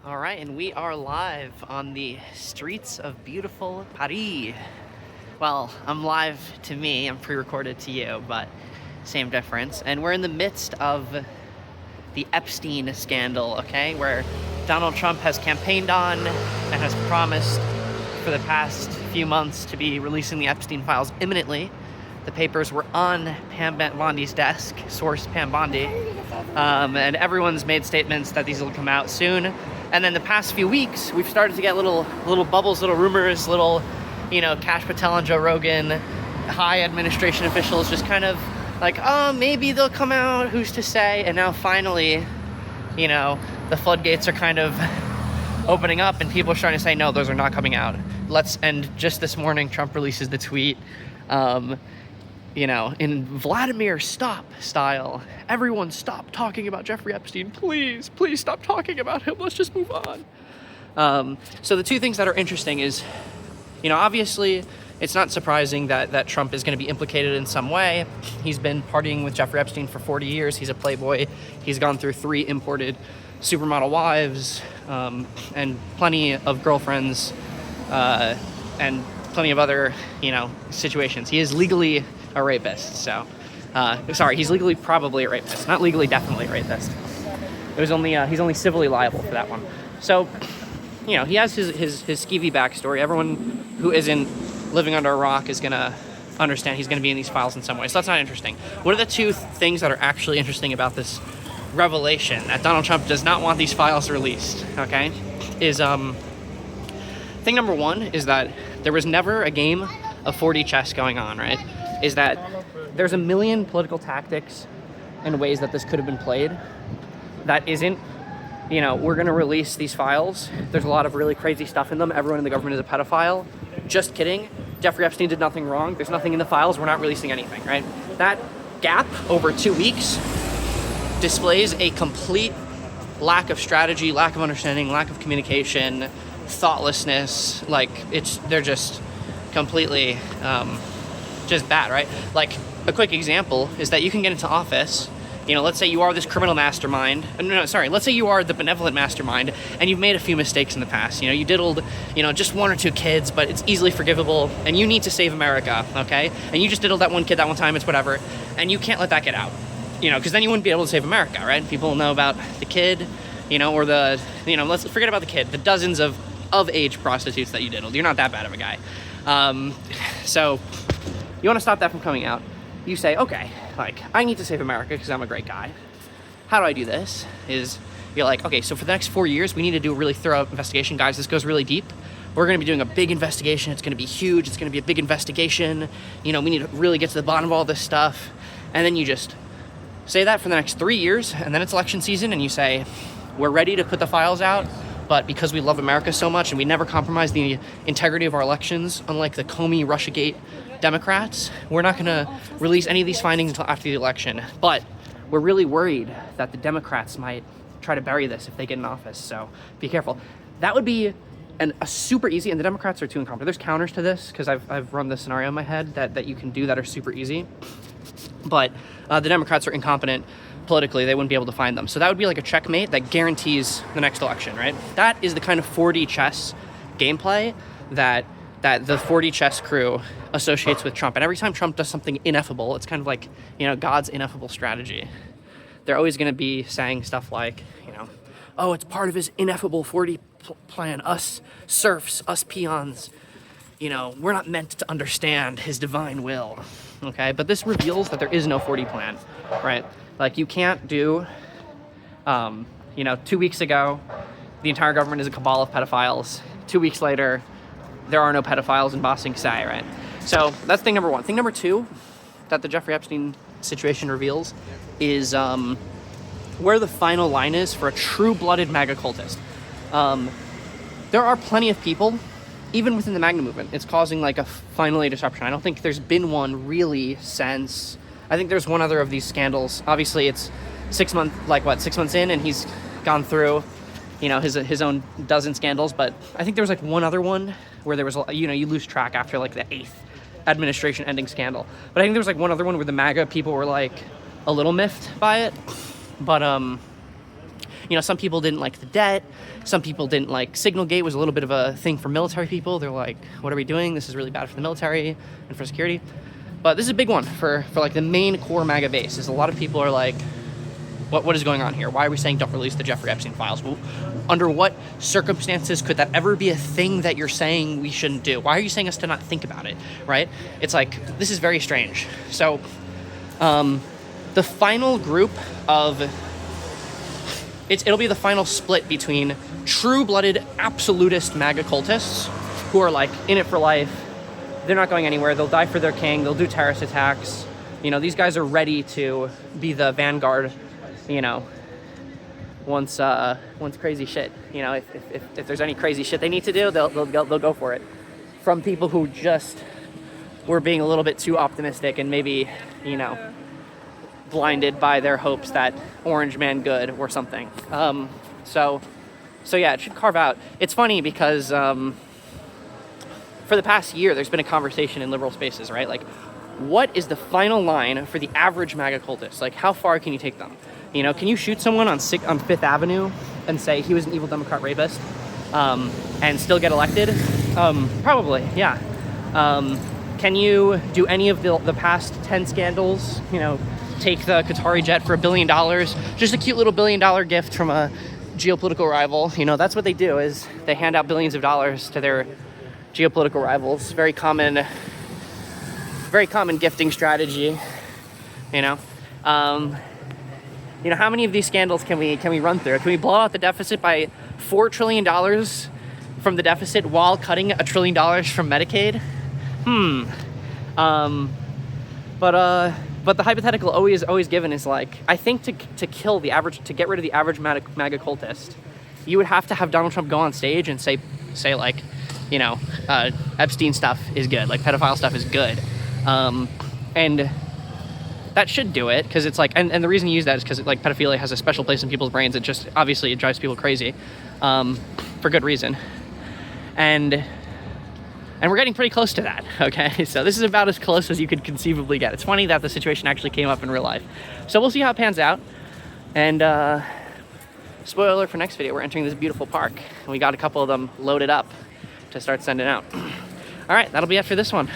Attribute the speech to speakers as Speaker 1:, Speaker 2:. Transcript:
Speaker 1: All right, and we are live on the streets of beautiful Paris. Well, I'm live to me, I'm pre-recorded to you, but same difference. And we're in the midst of the Epstine scandal, okay, where Donald Trump has campaigned on and has promised for the past few months to be releasing the Epstein files imminently. The papers were on Pam Bondi's desk, source Pam Bondi, and everyone's made statements that these will come out soon. And then the past few weeks, we've started to get little bubbles, little rumors, Kash Patel and Joe Rogan, high administration officials just kind of like, oh, maybe they'll come out, who's to say? And now finally, the floodgates are kind of opening up and people are starting to say, no, those are not coming out. And just this morning, Trump releases the tweet, in Vladimir stop style, everyone stop talking about Jeffrey Epstein. Please stop talking about him. Let's just move on. So the two things that are interesting is, obviously it's not surprising that Trump is going to be implicated in some way. He's been partying with Jeffrey Epstein for 40 years. He's a playboy. He's gone through 3 imported supermodel wives, and plenty of girlfriends, and plenty of other, situations. He is legally a rapist, so, he's legally probably a rapist, not legally definitely a rapist. He's only civilly liable for that one. So, he has his skeevy backstory. Everyone who isn't living under a rock is gonna understand he's gonna be in these files in some way, so that's not interesting. What are the two things that are actually interesting about this revelation, that Donald Trump does not want these files released, okay, is, thing number one is that there was never a game of 4D chess going on, right? Is that there's a million political tactics and ways that this could have been played that isn't, we're going to release these files. There's a lot of really crazy stuff in them. Everyone in the government is a pedophile. Just kidding. Jeffrey Epstein did nothing wrong. There's nothing in the files. We're not releasing anything, right? That gap over 2 weeks displays a complete lack of strategy, lack of understanding, lack of communication, thoughtlessness. They're just completely just bad, right? Like, a quick example is that you can get into office, let's say you are this criminal mastermind, let's say you are the benevolent mastermind, and you've made a few mistakes in the past, you diddled, just 1 or 2 kids, but it's easily forgivable, and you need to save America, okay? And you just diddled that 1 kid that one time, it's whatever, and you can't let that get out, because then you wouldn't be able to save America, right? People will know about the kid, or the, let's forget about the kid, the dozens of age prostitutes that you diddled. You're not that bad of a guy. So you want to stop that from coming out. You say, okay, I need to save America because I'm a great guy. How do I do this? You're like, okay, so for the next 4 years, we need to do a really thorough investigation. Guys, this goes really deep. We're going to be doing a big investigation. It's going to be huge. It's going to be a big investigation. We need to really get to the bottom of all this stuff. And then you just say that for the next 3 years, and then it's election season, and you say, we're ready to put the files out, but because we love America so much and we never compromise the integrity of our elections, unlike the Comey Russiagate Democrats, we're not going to release any of these findings until after the election. But we're really worried that the Democrats might try to bury this if they get in office, so be careful. That would be a super easy, and the Democrats are too incompetent. There's counters to this, because I've run this scenario in my head that you can do that are super easy. But the Democrats are incompetent politically. They wouldn't be able to find them. So that would be like a checkmate that guarantees the next election, right? That is the kind of 4D chess gameplay that the 4D chess crew associates with Trump. And every time Trump does something ineffable, it's kind of like, God's ineffable strategy. They're always going to be saying stuff like, oh, it's part of his ineffable 4D plan. Us serfs, us peons, we're not meant to understand his divine will. Okay, but this reveals that there is no 4D plan, right? Like, you can't do, 2 weeks ago, the entire government is a cabal of pedophiles. 2 weeks later, there are no pedophiles in Ba Sing Se, right? So that's thing number one. Thing number two that the Jeffrey Epstein situation reveals is where the final line is for a true-blooded MAGA cultist. There are plenty of people, even within the MAGA movement, it's causing like a finally disruption. I don't think there's been one really since. I think there's one other of these scandals. Obviously, it's 6 months in, and he's gone through, his own dozen scandals. But I think there was like one other one where there was, you lose track after like the 8th administration ending scandal. But I think there was like one other one where the MAGA people were like a little miffed by it. But You know, some people didn't like the debt. Some people didn't like Signalgate was a little bit of a thing for military people. They're like, what are we doing? This is really bad for the military and for security. But this is a big one for like the main core MAGA base. Is a lot of people are like, what is going on here? Why are we saying don't release the Jeffrey Epstein files? Well, under what circumstances could that ever be a thing that you're saying we shouldn't do? Why are you saying us to not think about it, right? It's like, this is very strange. So the final group of, it'll be the final split between true-blooded absolutist MAGA cultists who are like in it for life. They're not going anywhere. They'll die for their king. They'll do terrorist attacks. You know, these guys are ready to be the vanguard, you know, once crazy shit, you know, if there's any crazy shit they need to do, they'll go for it. From people who just were being a little bit too optimistic and maybe, you know, blinded by their hopes that Orange Man good or something. So yeah, it should carve out. It's funny because for the past year, there's been a conversation in liberal spaces, right? Like, what is the final line for the average MAGA cultist? Like, how far can you take them? You know, can you shoot someone on Fifth Avenue and say he was an evil Democrat rapist and still get elected? Probably, yeah. Can you do any of the past 10 scandals? You know, take the Qatari jet for $1 billion, just a cute little $1 billion gift from a geopolitical rival. You know, that's what they do, is they hand out billions of dollars to their geopolitical rivals. Very common gifting strategy, you know. You know, how many of these scandals can we run through? Can we blow out the deficit by $4 trillion from the deficit while cutting $1 trillion from Medicaid? But the hypothetical always given is like, I think to get rid of the average MAGA cultist, you would have to have Donald Trump go on stage and say like, you know, Epstein stuff is good, like pedophile stuff is good, and that should do it, because it's like, and the reason you use that is because like pedophilia has a special place in people's brains. It just obviously it drives people crazy, for good reason, and we're getting pretty close to that. Okay, so this is about as close as you could conceivably get. It's funny that the situation actually came up in real life, so we'll see how it pans out. And spoiler alert for next video, we're entering this beautiful park, and we got a couple of them loaded up to start sending out. All right, that'll be it for this one.